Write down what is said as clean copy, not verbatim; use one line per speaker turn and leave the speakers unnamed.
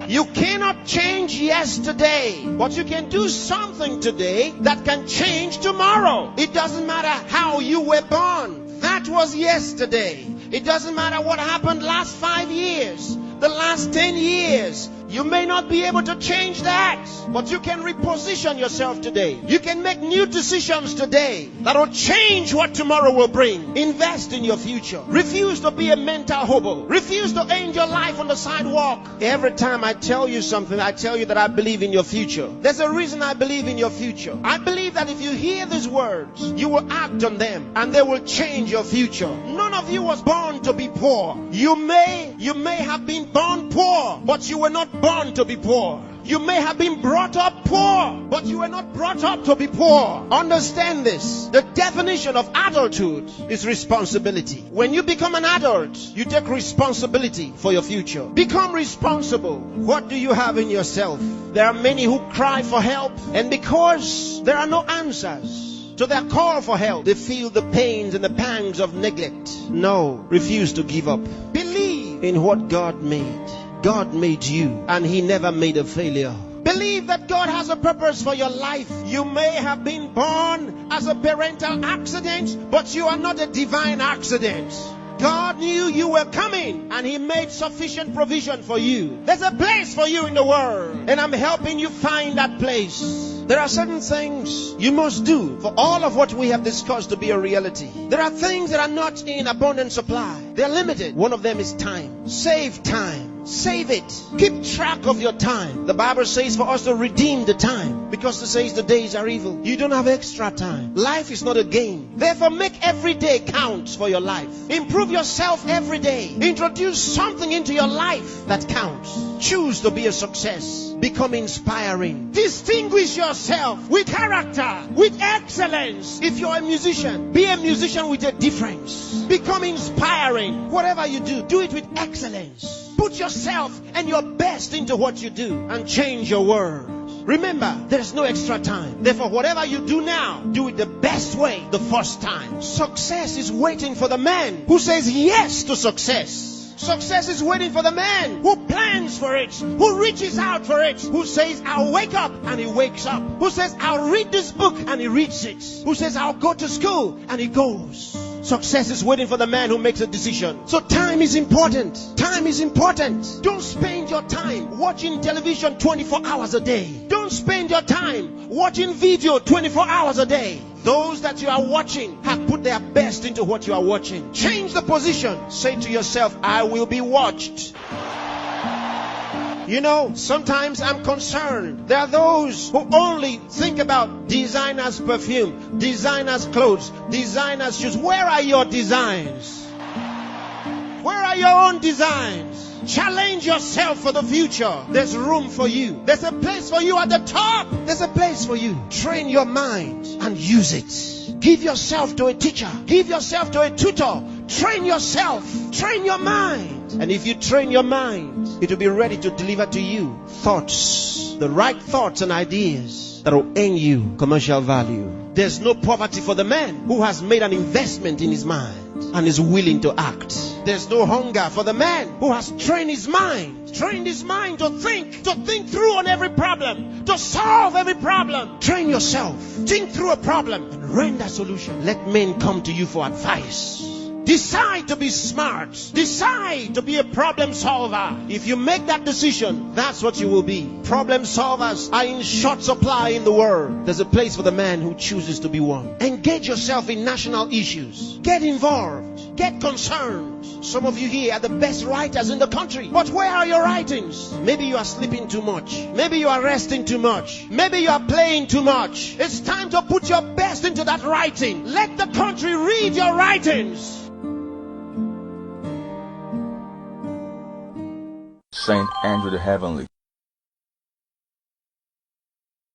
You cannot change yesterday, but you can do something today that can change tomorrow. It doesn't matter how you were born. That was yesterday. It doesn't matter what happened last 5 years, the last 10 years. You may not be able to change that, but you can reposition yourself today. You can make new decisions today that will change what tomorrow will bring. Invest in your future. Refuse to be a mental hobo. Refuse to end your life on the sidewalk. Every time I tell you something, I tell you that I believe in your future. There's a reason I believe in your future. I believe that if you hear these words, you will act on them and they will change your future. None of you was born to be poor. You may have been born poor, but you were not born to be poor. You may have been brought up poor, but you were not brought up to be poor. Understand this. The definition of adulthood is responsibility. When you become an adult, you take responsibility for your future. Become responsible. What do you have in yourself? There are many who cry for help, and because there are no answers to their call for help, they feel the pains and the pangs of neglect. No, refuse to give up. Believe in what God made. God made you, and He never made a failure. Believe that God has a purpose for your life. You may have been born as a parental accident, but you are not a divine accident. God knew you were coming, and He made sufficient provision for you. There's a place for you in the world, and I'm helping you find that place. There are certain things you must do for all of what we have discussed to be a reality. There are things that are not in abundant supply. They're limited. One of them is time. Save time. Save it. Keep track of your time. The Bible says for us to redeem the time, because it says the days are evil. You don't have extra time. Life is not a game. Therefore, make every day count for your life. Improve yourself every day. Introduce something into your life that counts. Choose to be a success. Become inspiring. Distinguish yourself with character, with excellence. If you're a musician, be a musician with a difference. Become inspiring. Whatever you do, do it with excellence. Put yourself and your best into what you do and change your world. Remember, there's no extra time. Therefore, whatever you do now, do it the best way the first time. Success is waiting for the man who says yes to success. Success is waiting for the man who plans for it, who reaches out for it, who says, I'll wake up, and he wakes up, who says, I'll read this book, and he reads it, who says, I'll go to school, and he goes. Success is waiting for the man who makes a decision. So time is important. Time is important. Don't spend your time watching television 24 hours a day. Don't spend your time watching video 24 hours a day. Those that you are watching have put their best into what you are watching. Change the position. Say to yourself, I will be watched. You know, sometimes I'm concerned. There are those who only think about designers' perfume, designers' clothes, designers' shoes. Where are your designs? Where are your own designs? Challenge yourself for the future. There's room for you. There's a place for you at the top. There's a place for you. Train your mind and use it. Give yourself to a teacher. Give yourself to a tutor. Train yourself. Train your mind. And if you train your mind, it will be ready to deliver to you thoughts, the right thoughts and ideas that will earn you commercial value. There's no poverty for the man who has made an investment in his mind and is willing to act. There's no hunger for the man who has trained his mind to think through on every problem, to solve every problem. Train yourself. Think through a problem and render a solution. Let men come to you for advice. Decide to be smart. Decide to be a problem solver. If you make that decision, that's what you will be. Problem solvers are in short supply in the world. There's a place for the man who chooses to be one. Engage yourself in national issues. Get involved. Get concerned. Some of you here are the best writers in the country. But where are your writings? Maybe you are sleeping too much. Maybe you are resting too much. Maybe you are playing too much. It's time to put your best into that writing. Let the country read your writings.
Saint Andrew the Heavenly.